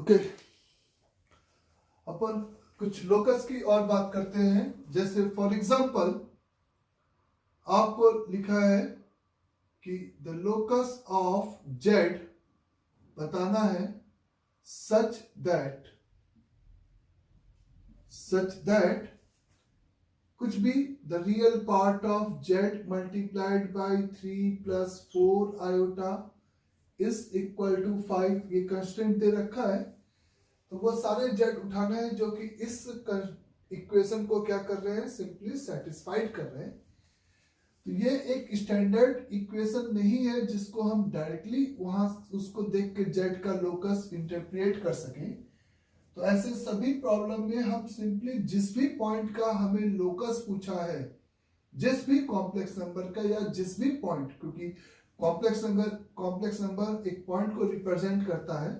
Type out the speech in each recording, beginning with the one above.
Okay, अपन कुछ locus की और बात करते हैं। जैसे फॉर एग्जांपल आपको लिखा है कि द लोकस ऑफ जेड बताना है सच दैट कुछ भी the real part of z multiplied by 3 plus 4 iota is equal to 5। ये कंस्टेंट दे रखा है, तो वो सारे जेड उठाना है जो कि इस इक्वेशन को क्या कर रहे हैं, सिंपली सेटिस्फाइड कर रहे हैं। तो ये एक स्टैंडर्ड इक्वेशन नहीं है जिसको हम डायरेक्टली वहां उसको देख के जेड का लोकस इंटरप्रेट कर सकें। तो ऐसे सभी प्रॉब्लम में हम सिंपली जिस भी पॉइंट का हमें लोकस पूछा है, जिस भी कॉम्प्लेक्स नंबर का या जिस भी पॉइंट, क्योंकि कॉम्प्लेक्स नंबर एक पॉइंट को रिप्रेजेंट करता है,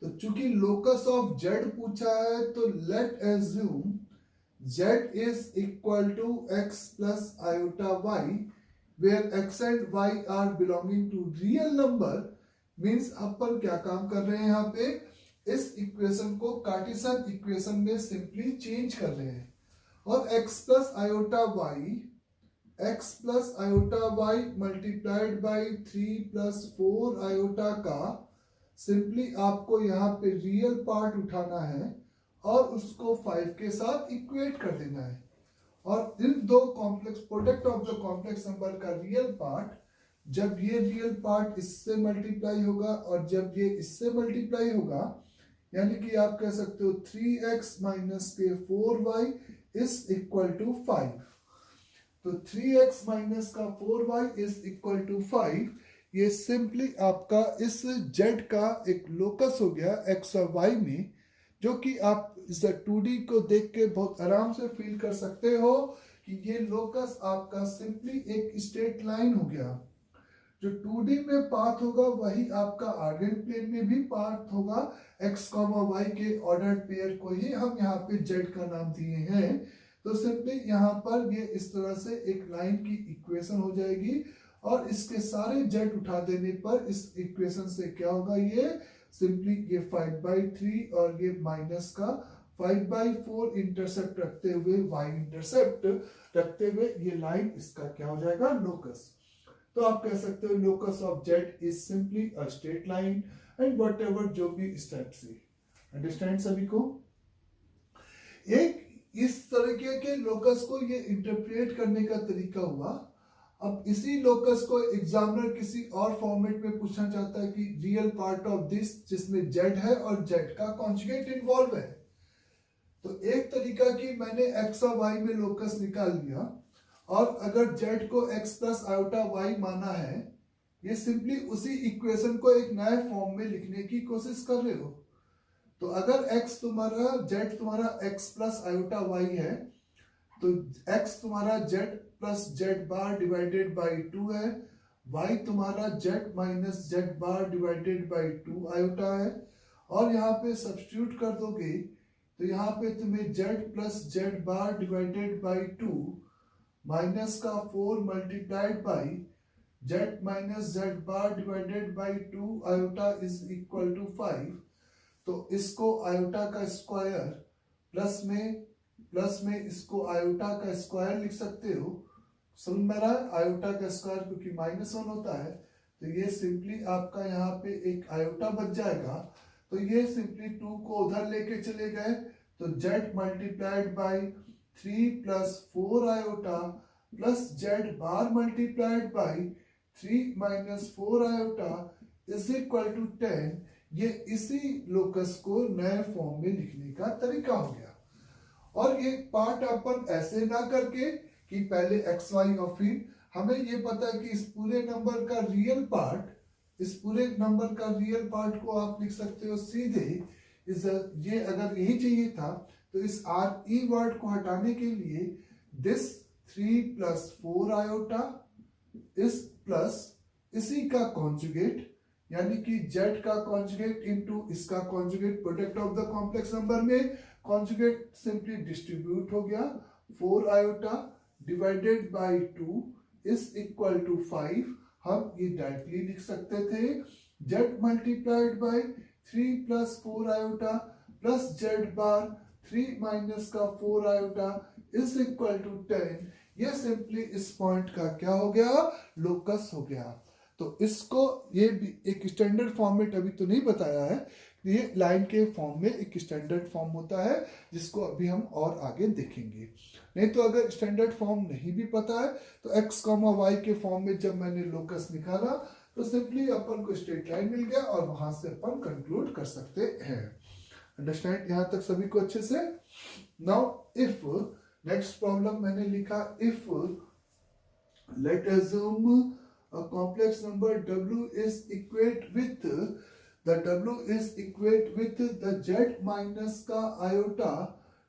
तो चूंकि लोकस ऑफ जेड पूछा है तो late assume z is equal to x plus iota y where x and y are belonging to real number। means अपन क्या काम कर रहे हैं, यहाँ पे इस इक्वेशन को कार्टेशियन इक्वेशन में सिंपली चेंज कर रहे हैं और x plus iota y multiplied by 3 plus 4 iota का सिंपली आपको यहाँ पे रियल पार्ट उठाना है और उसको 5 के साथ इक्वेट कर देना है। और इन दो complex product of the complex number का रियल पार्ट, जब ये रियल पार्ट इससे मल्टीप्लाई होगा और जब ये इससे मल्टीप्लाई होगा, यानी कि आप कह सकते हो 3x माइनस के 4y इज इक्वल टू 5। तो 3x माइनस का 4y इज इक्वल टू 5, ये सिंपली आपका इस z का एक लोकस हो गया x और y में, जो कि आप इस 2D को देख के बहुत आराम से फील कर सकते हो कि ये लोकस आपका सिंपली एक स्ट्रेट लाइन हो गया। जो 2D में पाथ होगा वही आपका आर्गेन प्लेन में भी पाथ होगा। x, y के ऑर्डर्ड पेयर को ही हम यहाँ पे z का नाम दिए हैं। तो सिंपली यहाँ पर ये इस तरह से एक लाइन की इक्वेशन हो जाएगी और इसके सारे z उठा देने पर इस इक्वेशन से क्या होगा, ये सिंपली ये 5/3 और ये माइनस का 5/4 इंटरसेप्ट रखते हुए, y इंटरसेप्ट रखते हुए ये लाइन इसका क्या हो जाएगा, लोकस। तो आप कह सकते हो locus of Z is simply a straight line and whatever जो भी स्टेप से। अंडरस्टैंड सभी को? एक इस तरीके के लोकस को ये इंटरप्रेट करने का तरीका हुआ। अब इसी लोकस को एग्जामिनर किसी और फॉर्मेट में पूछना चाहता है कि रियल पार्ट ऑफ दिस, जिसमें z है और z का कॉन्जुगेट इन्वॉल्व है। तो एक तरीका कि मैंने x और y में लोकस निकाल लिया और अगर z को x प्लस आयोटा y माना है, ये सिंपली उसी इक्वेशन को एक नए फॉर्म में लिखने की कोशिश कर रहे हो। तो अगर z तुम्हारा x प्लस आयोटा y है, तो x तुम्हारा z plus z bar divided by 2 है, y तुम्हारा z minus z bar divided by 2 iota है, और यहाँ पे सब्स्टिट्यूट कर दोगे तो यहाँ पे तुम्हें z plus z bar divided by 2 minus का 4 multiplied by z minus z bar divided by 2 iota is equal to 5। तो इसको आयोटा का स्क्वायर प्लस में इसको आयोटा का स्क्वायर लिख सकते हो। समझ में रहा है? आयोटा का स्क्वायर क्योंकि -1 होता है, तो ये सिंपली आपका यहाँ पे एक आयोटा बच जाएगा। तो ये सिंपली 2 को उधर लेके चले गए, तो z multiplied by 3 plus 4 iota plus z bar multiplied by 3 minus 4 iota is equal to 10। ये इसी लोकस को नए फॉर्म में लिखने का तरीका हो गया। और ये पार्ट अपन ऐसे ना करके कि पहले x y और फिर हमें ये पता है कि इस पूरे नंबर का रियल पार्ट को आप लिख सकते हो सीधे ये अगर यही चाहिए था तो इस r e वर्ड को हटाने के लिए दिस 3 प्लस 4 आयोटा इस प्लस इसी का कॉन्जुगेट, यानी कि z का कॉन्जुगेट इनटू इसका conjugate, product of the complex number में कॉन्जुगेट सिंपली डिस्ट्रीब्यूट हो गया, 4 iota divided by 2 is equal to 5। हम ये डायरेक्टली लिख सकते थे z multiplied by 3 plus 4 iota plus z bar 3 minus का 4 आयोटा इज इक्वल टू 10। ये सिंपली इस पॉइंट का क्या हो गया, लोकस हो गया। तो इसको ये भी एक स्टैंडर्ड फॉर्मेट अभी तो नहीं बताया है, ये लाइन के फॉर्म में एक स्टैंडर्ड फॉर्म होता है जिसको अभी हम और आगे देखेंगे। नहीं तो अगर स्टैंडर्ड फॉर्म नहीं भी पता है तो x, y के फॉर्म में जब मैंने लोकस निकाला तो सिंपली अपन को स्ट्रेट लाइन मिल गया और वहां से अपन कंक्लूड कर सकते हैं। अंडरस्टैंड यहां तक सभी को अच्छे से। नाउ इफ नेक्स्ट प्रॉब्लम मैंने लिखा, if late assume a complex number w is equate with the z minus का iota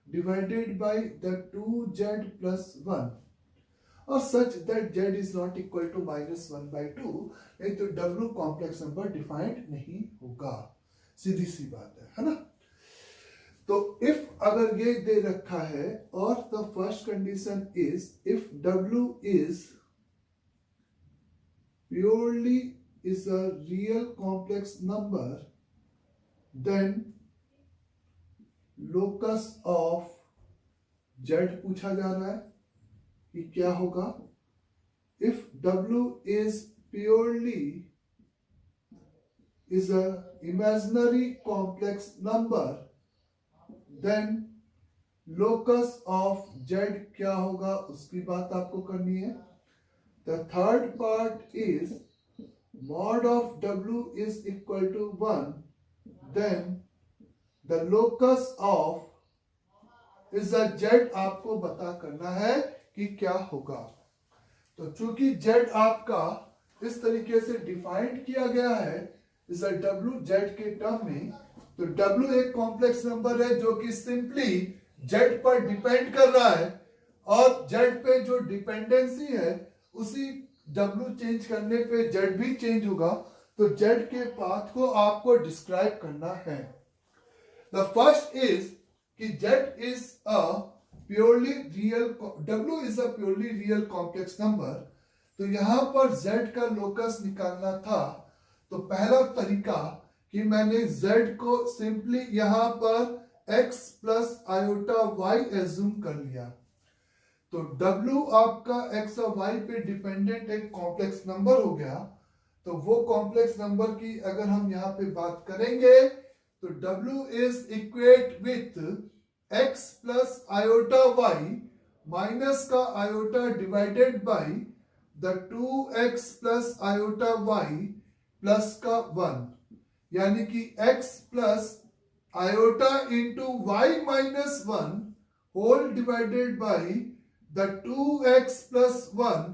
divided by the 2z plus 1 और such that z is not equal to -1/2, नहीं तो w complex number defined नहीं होगा, सीधी सी बात है ना। तो if अगर ये दे रखा है और the first condition is if w is purely is a real complex number, then locus of z पूछा जा रहा है कि क्या होगा। if w is purely is a imaginary complex number, then locus of z क्या होगा उसकी बात आपको करनी है। The third part is mod of w is equal to 1, then the locus of is a z आपको बता करना है कि क्या होगा। तो चूंकि z आपका इस तरीके से डिफाइंड किया गया है इस w z के टर्म में, तो w एक कॉम्प्लेक्स नंबर है जो कि सिंपली z पर डिपेंड कर रहा है और z पे जो डिपेंडेंसी है उसी W चेंज करने पे Z भी चेंज होगा। तो Z के पाथ को आपको डिस्क्राइब करना है। The first is कि Z is a purely real, W is a purely real complex number। तो यहां पर Z का लोकस निकालना था, तो पहला तरीका कि मैंने Z को सिंपली यहां पर x plus iota y assume कर लिया। तो W आपका x और y पे डिपेंडेंट एक कॉम्प्लेक्स नंबर हो गया। तो वो कॉम्प्लेक्स नंबर की अगर हम यहाँ पे बात करेंगे तो W is equate with x plus iota y minus का iota divided by the 2x plus iota y plus का 1, यानी कि x plus iota into y minus 1 whole divided by the 2x plus 1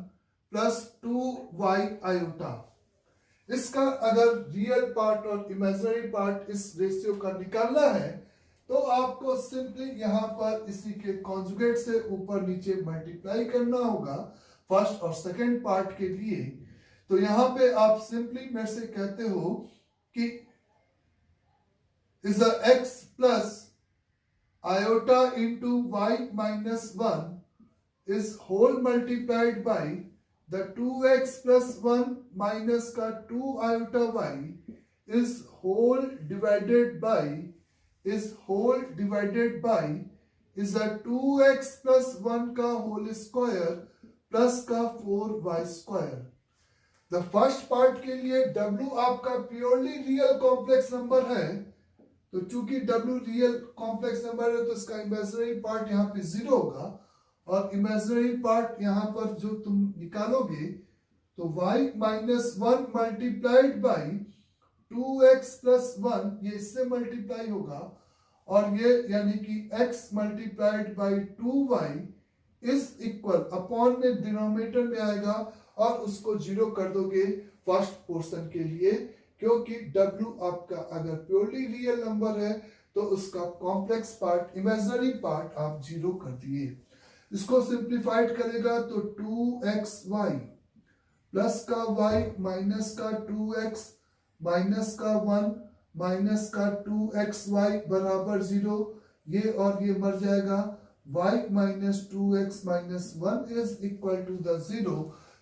plus 2y iota। इसका अगर real part और imaginary part इस ratio का निकालना है तो आपको सिंपली यहां पर इसी के कॉन्जुगेट से ऊपर नीचे मल्टीप्लाई करना होगा फर्स्ट और सेकंड पार्ट के लिए। तो यहां पे आप सिंपली मेरे से कहते हो कि is x plus iota into y minus 1 is whole multiplied by the 2x plus 1 minus का 2 iota y is whole divided by is a 2x plus 1 का whole square plus का 4y square। The first part के लिए w आपका purely real complex number है, तो चूंकि w real complex number है तो इसका imaginary part यहाँ पे 0 होगा और इमेजिनरी पार्ट यहां पर जो तुम निकालोगे तो y minus 1 multiplied by 2x plus 1 ये इससे मल्टीप्लाई होगा और ये यानी कि x multiplied by 2y is equal upon में डिनोमिनेटर में आएगा और उसको जीरो कर दोगे फर्स्ट पोर्शन के लिए, क्योंकि w आपका अगर प्योरली रियल नंबर है तो उसका कॉम्प्लेक्स पार्ट इमेजिनरी पार्ट आप जीरो कर दिए। इसको सिंप्लीफाइड करेगा तो 2xy प्लस का y माइनस का 2x माइनस का 1 माइनस का 2xy बराबर 0, ये और ये मर जाएगा। y minus 2x minus 1 is equal to the 0।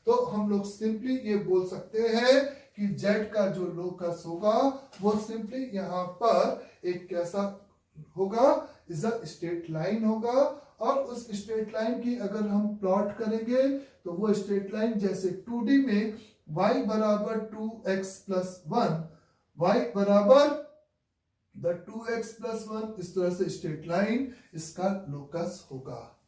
तो हम लोग सिंपली ये बोल सकते हैं कि z का जो लोकस होगा वो सिंपली यहाँ पर एक कैसा होगा, इज अ स्ट्रेट लाइन होगा। और उस स्ट्रेट लाइन की अगर हम प्लॉट करेंगे तो वो स्ट्रेट लाइन जैसे 2D में y बराबर 2x प्लस 1, y बराबर द 2x प्लस 1, इस तरह से स्ट्रेट लाइन इसका लोकस होगा।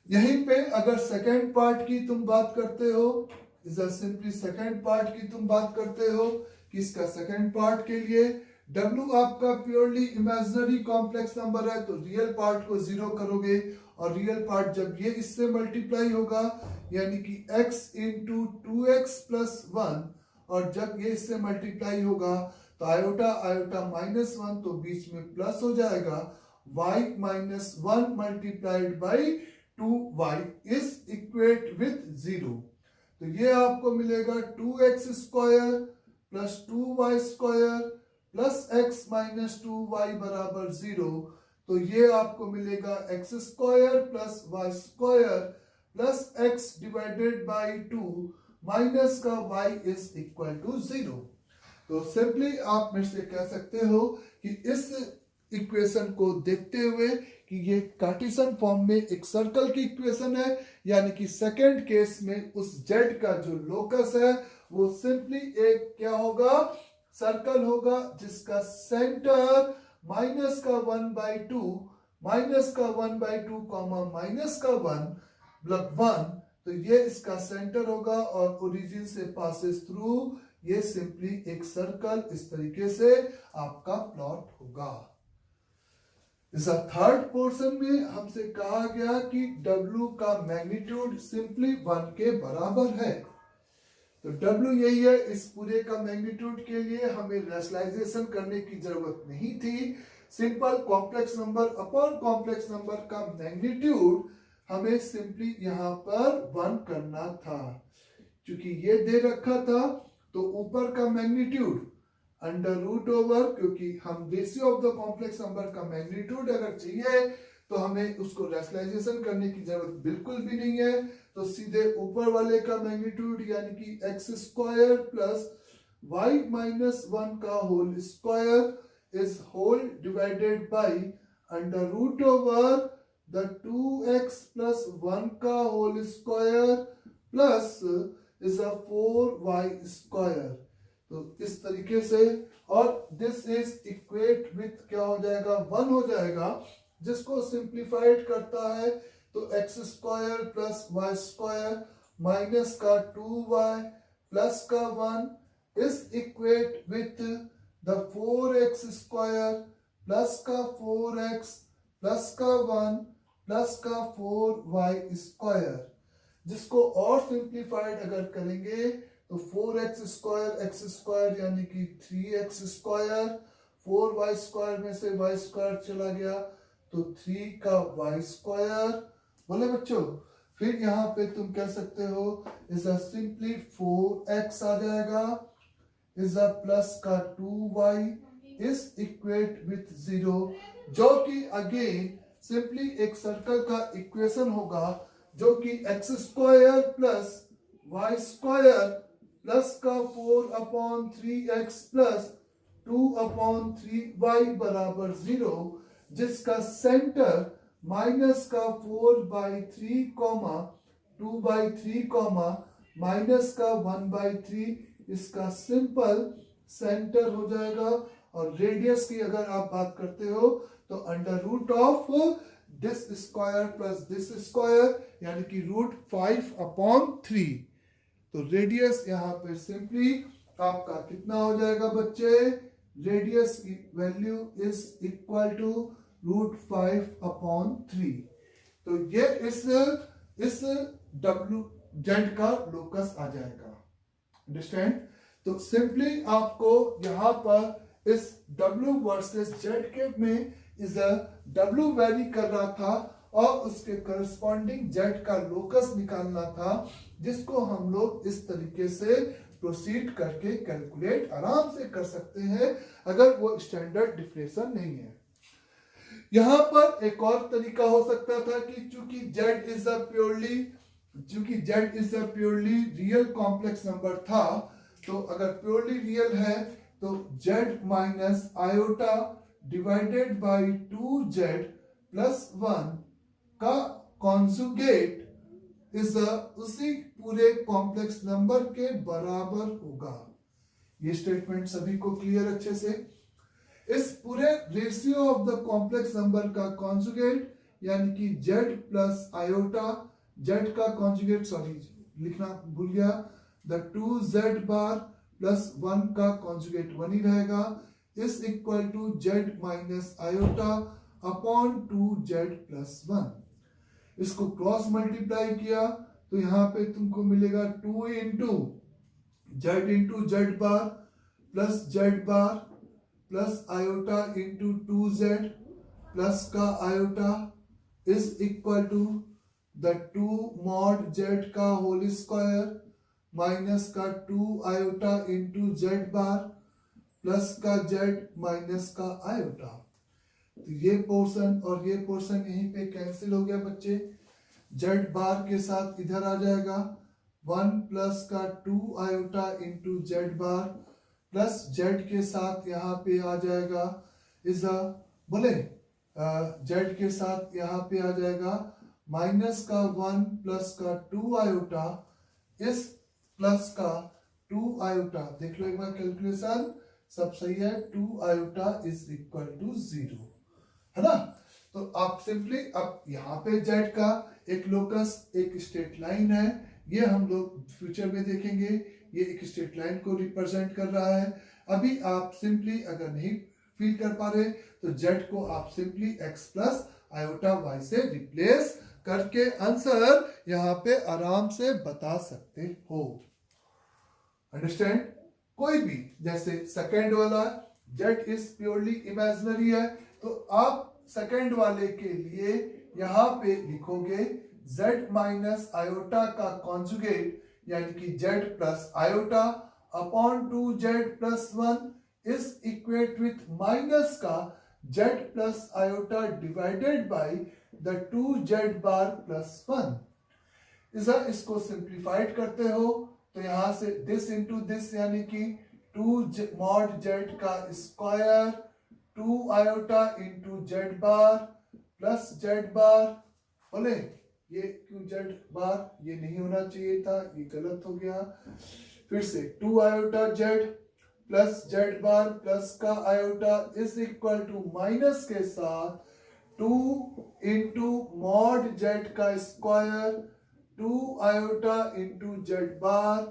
यहीं पे अगर सेकेंड पार्ट की तुम बात करते हो, इज सिंपली सेकेंड पार्ट की तुम बात करते हो कि इसका सेकेंड पार्ट के लिए W आपका प्योरली इमेजिनरी कॉम्प्लेक्स नंबर है तो रियल पार्ट को जीरो करोगे, और रियल पार्ट जब ये इससे मल्टीप्लाई होगा यानी कि x इंटू 2x प्लस 1, और जब ये इससे मल्टीप्लाई होगा तो आयोटा आयोटा माइनस 1 तो बीच में प्लस हो जाएगा, y minus 1 multiplied by 2y is equate with 0। तो ये आपको मिलेगा 2x square plus 2y square plus x minus 2y बराबर 0। तो ये आपको मिलेगा x square plus y square plus x divided by 2 minus का y इज इक्वल टू 0। तो सिंपली आप मेरे से कह सकते हो कि इस इक्वेशन को देखते हुए कि ये कार्टेशियन फॉर्म में एक सर्कल की इक्वेशन है, यानी कि सेकंड केस में उस z का जो लोकस है वो सिंपली एक क्या होगा, सर्कल होगा जिसका सेंटर माइनस का 1/2 माइनस का 1/2 कॉमा माइनस का 1 मतलब 1, तो ये इसका सेंटर होगा और ओरिजिन से पासेस थ्रू ये सिंपली एक सर्कल इस तरीके से आपका प्लॉट होगा। इस थर्ड पोर्शन में हमसे कहा गया कि W का मैग्नीट्यूड सिंपली 1 के बराबर है। तो W यही है, इस पूरे का मैग्नीट्यूड के लिए हमें रैशनलाइजेशन करने की जरूरत नहीं थी। Simple complex number upon complex number का मैग्नीट्यूड हमें सिंपली यहाँ पर 1 करना था। क्योंकि ये दे रखा था तो ऊपर का मैग्नीट्यूड अंडर रूट ओवर, क्योंकि हम ratio of the complex number का मैग्नीट्यूड अगर चाहिए तो हमें उसको रैशनलाइजेशन करने की जरूरत बिल्कुल भी नहीं है। तो सीधे ऊपर वाले का मैग्नीट्यूड यानी कि x square plus y minus 1 का whole square is whole divided by under root over the 2x plus 1 का whole square plus is a 4y square. तो इस तरीके से, और दिस इज इक्वेट विथ क्या हो जाएगा, 1 हो जाएगा, जिसको सिंप्लीफाइड करता है तो x square plus y square minus का 2y प्लस का 1 is equate with the 4x square plus का 4x प्लस का 1 प्लस का 4y स्क्वायर, जिसको और सिंप्लीफाइड अगर करेंगे तो 4x स्क्वायर एक्स स्क्वायर यानी कि 3x स्क्वायर, 4y स्क्वायर में से y स्क्वायर चला गया तो 3 का y स्क्वायर, बोले बच्चों। फिर यहाँ पे तुम कह सकते हो इज अ सिंपली 4x आ जाएगा, इज अ प्लस का 2y इज इक्वेट विथ 0, जो कि अगेन सिंपली एक सर्कल का इक्वेशन होगा जो कि x square plus y square plus का 4/3x प्लस 2/3y बराबर 0, जिसका सेंटर माइनस का 4/3 कॉमा 2/3 कॉमा माइनस का 1/3 इसका सिंपल सेंटर हो जाएगा। और रेडियस की अगर आप बात करते हो तो under root of this square plus this square यानी कि √5/3। तो रेडियस यहाँ पे सिंपली आपका कितना हो जाएगा बच्चे, रेडियस की वैल्यू इज इक्वल टू √5/3। तो ये इस W Z का लोकस आ जाएगा, अंडरस्टैंड। तो सिंपली आपको यहाँ पर इस W वर्सेस Z के में इज W वेरी कर रहा था और उसके करस्पॉन्डिंग Z का लोकस निकालना था, जिसको हम लोग इस तरीके से प्रोसीड करके कैलकुलेट आराम से कर सकते हैं अगर वो स्टैंडर्ड डिफरेंशियल नहीं है। यहां पर एक और तरीका हो सकता था कि चूंकि Z is a purely real complex number था तो अगर प्योरली रियल है तो z minus iota divided by 2z plus 1 का कॉन्जुगेट इस उसी पूरे कॉम्प्लेक्स नंबर के बराबर होगा। ये स्टेटमेंट सभी को क्लियर अच्छे से? इस पूरे ratio of the complex number का कॉन्जुगेट यानी कि z प्लस आयोटा, z का कॉन्जुगेट सॉरी लिखना भूल गया, द 2z बार प्लस 1 का कॉन्जुगेट 1 ही रहेगा, is equal to z minus iota upon 2z plus 1। इसको क्रॉस मल्टीप्लाई किया तो यहाँ पे तुमको मिलेगा 2 into z bar plus z bar plus iota into 2z plus का iota is equal to the 2 mod z का होल स्क्वायर माइनस का 2 iota into z bar plus का z माइनस का आयोटा। तो ये पोर्शन और ये पोर्शन यहीं पे कैंसिल हो गया बच्चे। z बार के साथ इधर आ जाएगा 1 प्लस का 2 iota into z bar plus z के साथ यहाँ पे आ जाएगा इस बोले z के साथ यहाँ पे आ जाएगा माइनस का 1 प्लस का 2 आयोटा इस प्लस का 2 आयोटा, देख लो एक बार कैलकुलेशन सब सही है, 2 आयोटा इज इक्वल टू 0 है ना। तो आप सिंपली अब यहाँ पे z का एक लोकस एक स्ट्रेट लाइन है, ये हम लोग फ्यूचर में देखेंगे, ये एक स्ट्रेट लाइन को रिप्रेजेंट कर रहा है। अभी आप सिंपली अगर नहीं फील कर पा रहे तो z को आप simply x plus iota y से रिप्लेस करके आंसर यहाँ पे आराम से बता सकते हो। अंडरस्टैंड? कोई भी जैसे सेकंड वाला z इज प्योरली इमेजिनरी है तो आप सेकंड वाले के लिए यहाँ पे लिखोगे z माइनस आयोटा का कॉन्जुगेट यानी कि z plus iota upon 2z plus 1 is equate with minus का z plus iota divided by the 2z bar plus 1। इसको सिंप्लीफाइड करते हो तो यहां से दिस इंटू दिस यानी कि 2 मॉड z का square 2 iota into z bar plus z बार, बोले ये क्यों जेड बार, ये नहीं होना चाहिए था, ये गलत हो गया। फिर से 2 iota z plus z bar plus का iota is equal to minus के साथ 2 इंटू मॉड जेड का square 2 iota into z bar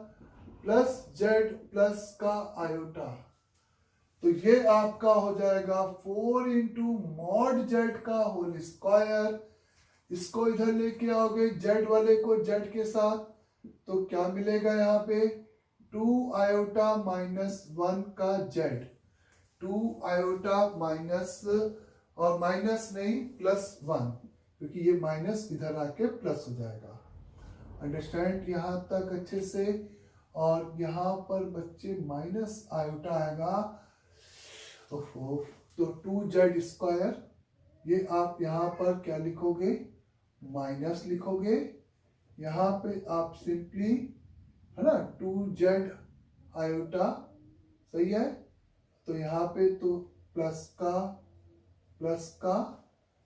plus z plus का आयोटा। तो ये आपका हो जाएगा 4 इंटू मॉड जेड का होल स्क्वायर, इसको इधर लेके आओगे जेड वाले को जेड के साथ तो क्या मिलेगा यहाँ पे 2 आयोटा माइनस 1 का जेड, 2 आयोटा माइनस और माइनस नहीं प्लस 1 क्योंकि ये माइनस इधर आके प्लस हो जाएगा। अंडरस्टैंड यहाँ तक अच्छे से? और यहाँ पर बच्चे माइनस आयोटा आएगा तो 2z स्क्वायर, ये आप यहाँ पर क्या लिखोगे माइनस लिखोगे, यहाँ पे आप सिंपली है ना 2z आयोटा, सही है, तो यहाँ पे तो प्लस का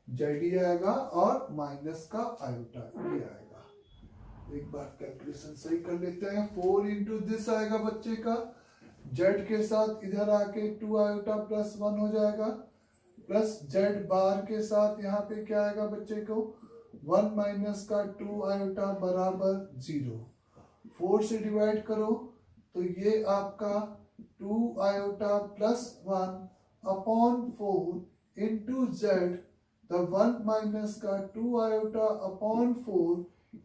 जेड ही आएगा और माइनस का आयोटा ये आएगा। एक बार कैलकुलेशन सही कर लेते हैं। 4 इंटू दिस आएगा बच्चे का z के साथ इधर आके 2 आयोटा प्लस 1 हो जाएगा प्लस z बार के साथ यहाँ पे क्या आएगा बच्चे को 1 माइनस का 2 आयोटा बराबर 0। 4 से डिवाइड करो तो ये आपका 2 iota plus 1 upon 4 into z, the 1 minus का 2 iota upon 4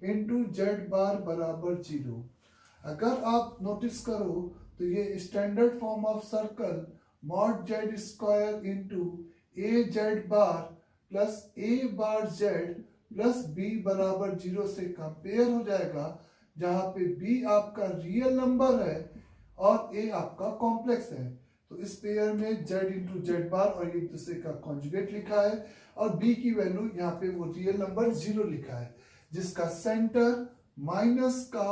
into z bar बराबर 0। अगर आप नोटिस करो तो ये standard form of circle mod z square into A z bar plus A bar z plus B बराबर 0 से कंपेयर हो जाएगा, जहां पे बी आपका रियल नंबर है और ए आपका कॉम्प्लेक्स है। तो इस पेयर में जेड इंटू जेड बार और एक दूसरे का कॉन्जुगेट लिखा है और बी की वैल्यू यहाँ पे वो रियल नंबर 0 लिखा है, जिसका सेंटर माइनस का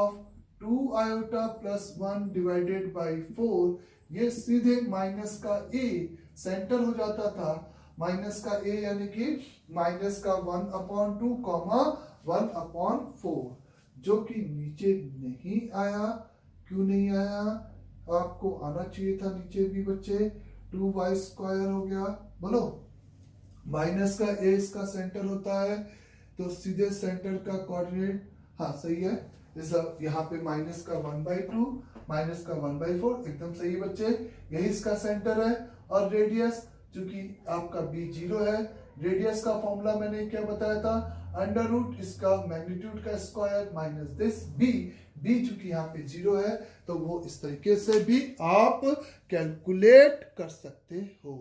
2 आयोटा प्लस 1 डिवाइडेड बाई 4, ये सीधे माइनस का a सेंटर हो जाता था। माइनस का a यानी कि माइनस का 1/2 कॉमा 1/4, जो कि नीचे नहीं आया। क्यों नहीं आया? आपको आना चाहिए था नीचे भी बच्चे। 2y² हो गया। बोलो, माइनस का a इसका सेंटर होता है, तो सीधे सेंटर का कोऑर्डिनेट, हाँ सही है, यहाँ पे माइनस का 1/2 माइनस का 1/4, एकदम सही बच्चे, यही इसका सेंटर है। और रेडियस, चूंकि आपका b 0 है, रेडियस का फॉर्मूला मैंने क्या बताया था, अंडर रूट इसका मैग्नीट्यूड का स्क्वायर माइनस दिस b चूंकि यहाँ पे 0 है, तो वो इस तरीके से भी आप कैलकुलेट कर सकते हो।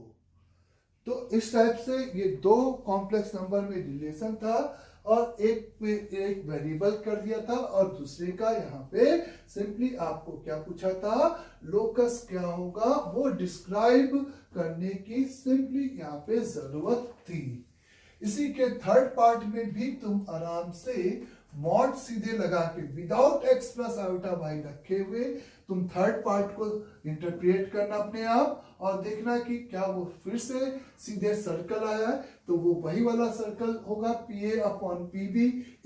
तो इस टाइप से ये दो कॉम्प्लेक्स नंबर में रिलेशन था, और एक पे एक वेरिएबल कर दिया था, और दूसरे का यहाँ पे सिंपली आपको क्या पूछा था, लोकस क्या होगा वो डिस्क्राइब करने की सिंपली यहाँ पे जरूरत थी। इसी के थर्ड पार्ट में भी तुम आराम से मॉड सीधे लगा के without x plus iota y रखे हुए तुम थर्ड पार्ट को इंटरप्रेट करना अपने आप, और देखना कि क्या वो फिर से सीधे सर्कल आया है, तो वो वही वाला सर्कल होगा, PA/PB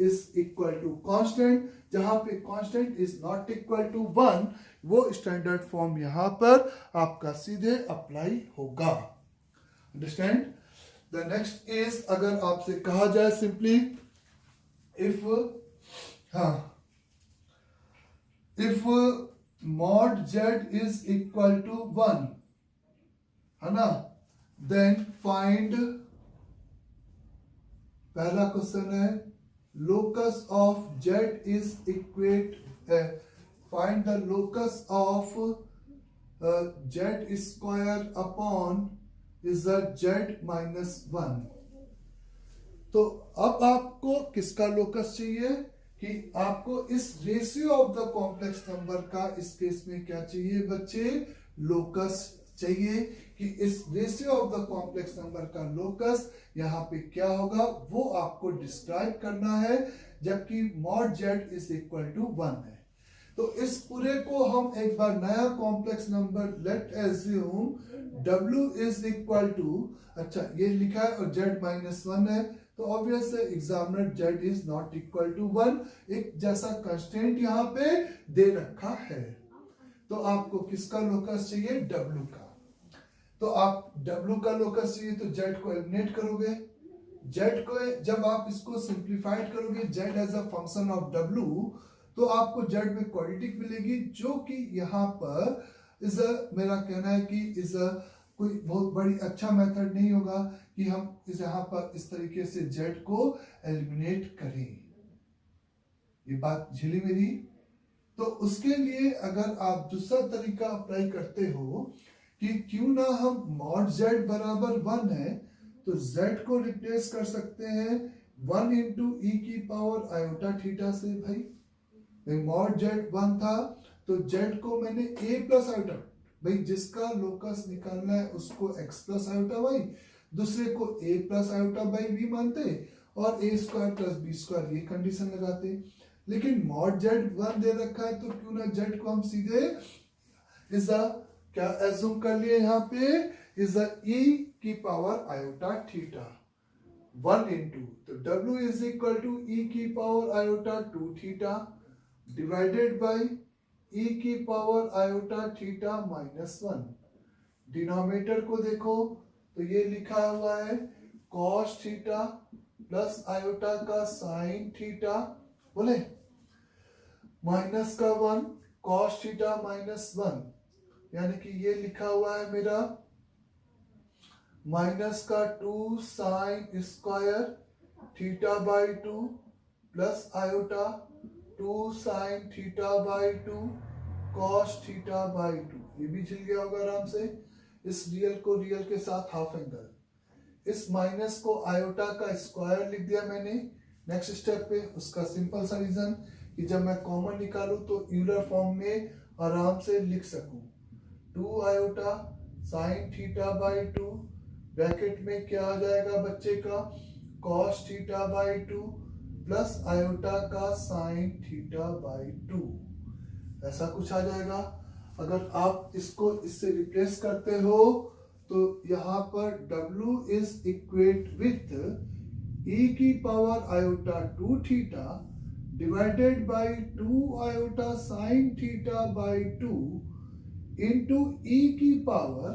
is equal to constant, जहां पे constant is not equal to 1, वो स्टैंडर्ड फॉर्म यहां पर आपका सीधे अप्लाई होगा। अंडरस्टैंड? द नेक्स्ट इज, अगर आपसे कहा जाए simply if mod z is equal to 1, है ना, then find, पहला क्वेश्चन है locus of z is find the locus of z square upon is the z minus 1। तो अब आपको किसका लोकस चाहिए, कि आपको इस ratio of the complex number का इस केस में क्या चाहिए बच्चे, लोकस चाहिए, कि इस ratio of the complex number का लोकस यहाँ पे क्या होगा वो आपको डिस्क्राइब करना है, जबकि mod z is equal to 1 है। तो इस पूरे को हम एक बार नया complex number let assume w is equal to, अच्छा ये लिखा है और z माइनस 1 है, तो ऑब्वियस है examiner z is not equal to 1, एक जैसा कंस्टेंट यहाँ पे दे रखा है। तो आपको किसका लोकस चाहिए, w का। तो आप w का लोकस चाहिए तो z को एलिमिनेट करोगे, z को जब आप इसको सिंप्लीफाइड करोगे z as a function of w, तो आपको z में क्वाड्रेटिक मिलेगी, जो कि यहाँ पर इज मेरा कहना है कि इज कोई बहुत बड़ी अच्छा मेथड नहीं होगा कि हम इस यहाँ पर इस तरीके से z को एलिमिनेट करें। ये बात झिली मेरी? तो उसके लिए अगर आप दूसरा तरीका अप्लाई करते हो कि क्यों ना हम मॉड z बराबर 1 है, तो z को रिप्लेस कर सकते हैं 1 इंटू ई की पावर आयोटा थीटा से। भाई मॉड z 1 था, तो z को मैंने a प्लस आयोटा, भाई जिसका लोकस निकालना है उसको x प्लस आयोटा y, दूसरे को a plus iota by b मानते, और a square plus b square ये कंडीशन लगाते। लेकिन मॉड z 1 दे रखा है, तो क्यों ना z को हम सीधे इज क्या एज्यूम कर लिए, यहाँ पे इज e की पावर आयोटा थीटा 1 इंटू, तो w is equal to e की power iota 2 theta divided by e की power iota theta minus 1। Denominator को देखो तो ये लिखा हुआ है cos थीटा प्लस आयोटा का साइन थीटा, बोले माइनस का 1 cos थीटा माइनस 1, यानी कि ये लिखा हुआ है मेरा माइनस का 2 sine square theta by 2 plus iota 2 sign theta by 2 cos theta by 2, ये भी चल गया होगा आराम से। इस रियल को रियल के साथ हाफ एंगल, इस माइनस को आयोटा का स्क्वायर लिख दिया मैंने। नेक्स्ट स्टेप पे उसका सिंपल सा रीजन कि जब मैं कॉमन निकालूं तो यूलर फॉर्म में आराम से लिख सकूं, 2 iota sine theta by 2 bracket में क्या आ जाएगा बच्चे का cos theta by 2 plus iota का साइन थीटा बाई 2। ऐसा कुछ आ जाएगा। अगर आप इसको इससे रिप्लेस करते हो तो यहाँ पर W is equate with e की power iota 2 theta divided by 2 iota sine theta by 2 into e की पावर,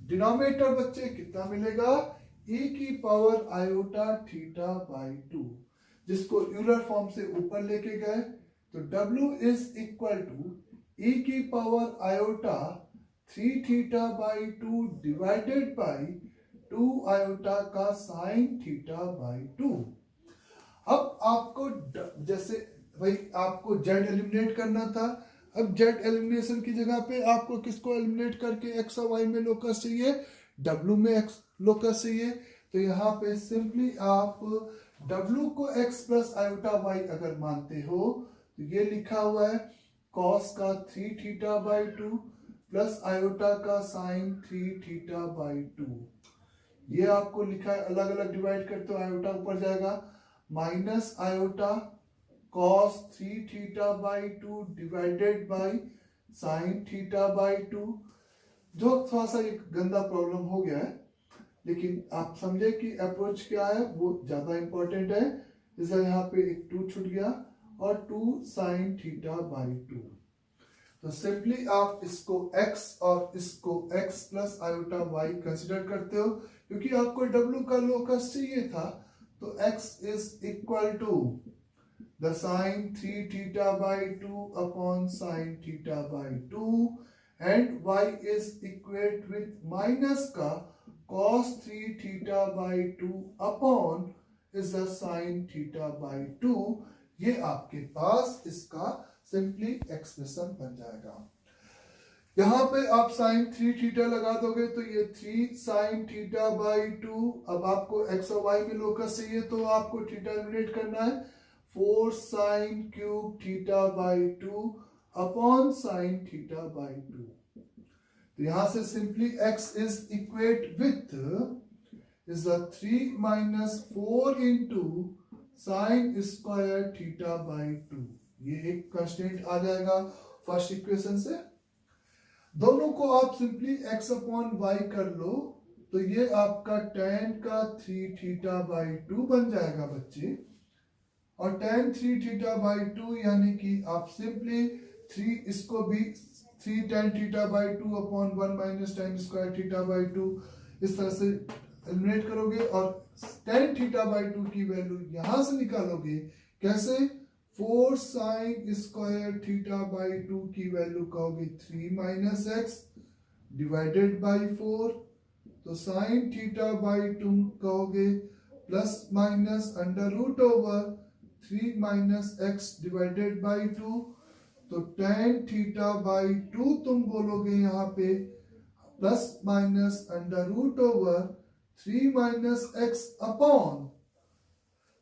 डिनोमिनेटर बच्चे कितना मिलेगा, e की पावर आयोटा थीटा बाई 2, जिसको यूलर फॉर्म से ऊपर लेके गए तो W is equal to e की power iota 3 theta by 2 divided by 2 iota का साइन थीटा बाई 2। अब आपको जैसे भाई आपको z एलिमिनेट करना था, अब z एलिमिनेशन की जगह पे आपको किसको एलिमिनेट करके x और y में लोकस चाहिए, w में x लोकस चाहिए। तो यहाँ पे सिंपली आप w को x प्लस आयोटा y अगर मानते हो तो ये लिखा हुआ है cos का 3 थीटा बाई 2 प्लस आयोटा का साइन 3 थीटा बाई 2। ये आपको लिखा है, अलग अलग डिवाइड करते हो आयोटा ऊपर जाएगा, minus iota cos 3 theta by 2 divided by sine theta by 2। जो थोड़ा सा एक गंदा प्रॉब्लम हो गया है, लेकिन आप समझे कि अप्रोच क्या है वो ज्यादा इंपॉर्टेंट है। जैसे यहाँ पे एक 2 छूट गया और 2 साइन थीटा बाई 2। तो सिंपली आप इसको x और इसको x plus iota y consider करते हो, क्योंकि आपको w का लोकस चाहिए था। तो x is equal to the sine 3 theta by 2 upon sine theta by 2 and y is equate with minus का cos 3 theta by 2 upon is the sine theta by 2। ये आपके पास इसका सिंपली एक्सप्रेशन बन जाएगा। यहाँ पे आप साइन 3 थीटा लगा दोगे तो ये 3 साइन थीटा बाई 2। अब आपको x और y में लोकस चाहिए तो आपको थीटा एलिमिनेट करना है, 4 sine cube theta by 2 upon sine theta by 2। तो यहाँ से simply x is equate with is 3 minus 4 into sine square theta by 2। ये एक कांस्टेंट आ जाएगा फर्स्ट इक्वेशन से। दोनों को आप सिंपली x अपॉन y कर लो तो ये आपका tan का 3 थीटा बाई 2 बन जाएगा बच्चे। और tan 3 थीटा बाई 2 यानी कि आप सिंपली 3 इसको भी 3 tan theta by 2 upon 1 minus tan square theta by 2 इस तरह से एलिमिनेट करोगे और tan थीटा बाई 2 की वैल्यू यहां से निकालोगे। कैसे, 4 साइन स्क्वायर थीटा बाई 2 की वैल्यू कहोगे 3 माइनस एक्स डिवाइडेड बाई 4। तो साइन थीटा बाई 2 कहोगे plus minus under root over 3 minus x divided by 2। तो tan थीटा बाई 2 तुम बोलोगे यहाँ पे plus minus under root over 3 minus x upon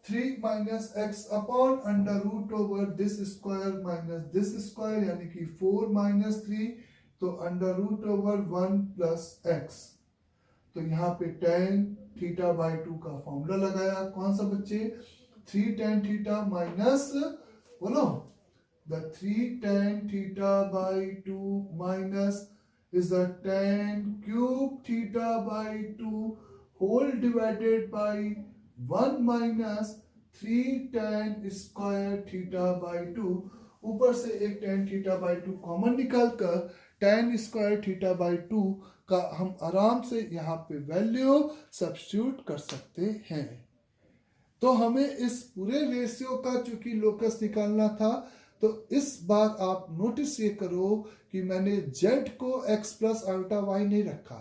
3 minus x upon under root over this square minus this square यानी कि 4 minus 3। तो under root over 1 plus x. तो यहाँ पे tan थीटा बाई 2 का फॉर्मूला लगाया, कौन सा बच्चे, 3 tan थीटा माइनस, बोलो, the 3 tan theta by 2 minus is the tan cube theta by 2 whole divided by 1 minus 3 tan square theta by 2। ऊपर से एक tan थीटा बाई 2 कॉमन निकालकर tan स्क्वायर थीटा बाई 2 का हम आराम से यहाँ पे वैल्यू सब्स्टिट्यूट कर सकते हैं। तो हमें इस पूरे रेशियो का चूंकि लोकस निकालना था, तो इस बार आप नोटिस ये करो कि मैंने z को x प्लस आयोटा y नहीं रखा,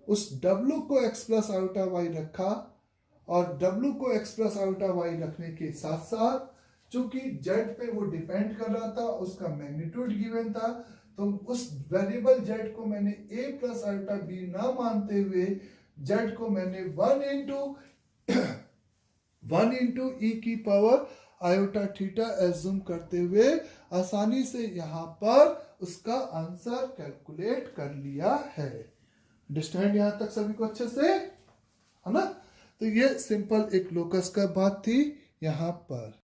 उस w को x प्लस आयोटा y रखा। और w को x प्लस आयोटा y रखने के साथ साथ चूंकि z पे वो डिपेंड कर रहा था, उसका मैग्नीट्यूड गिवन था, तो उस वेरिएबल z को मैंने a प्लस आयोटा b ना मानते हुए z को मैंने 1 इंटू e की पावर आयोटा थीटा एज्यूम करते हुए आसानी से यहाँ पर उसका आंसर कैलकुलेट कर लिया है। अंडरस्टैंड यहाँ तक सभी को अच्छे से, है ना। तो ये सिंपल एक लोकस का बात थी यहाँ पर।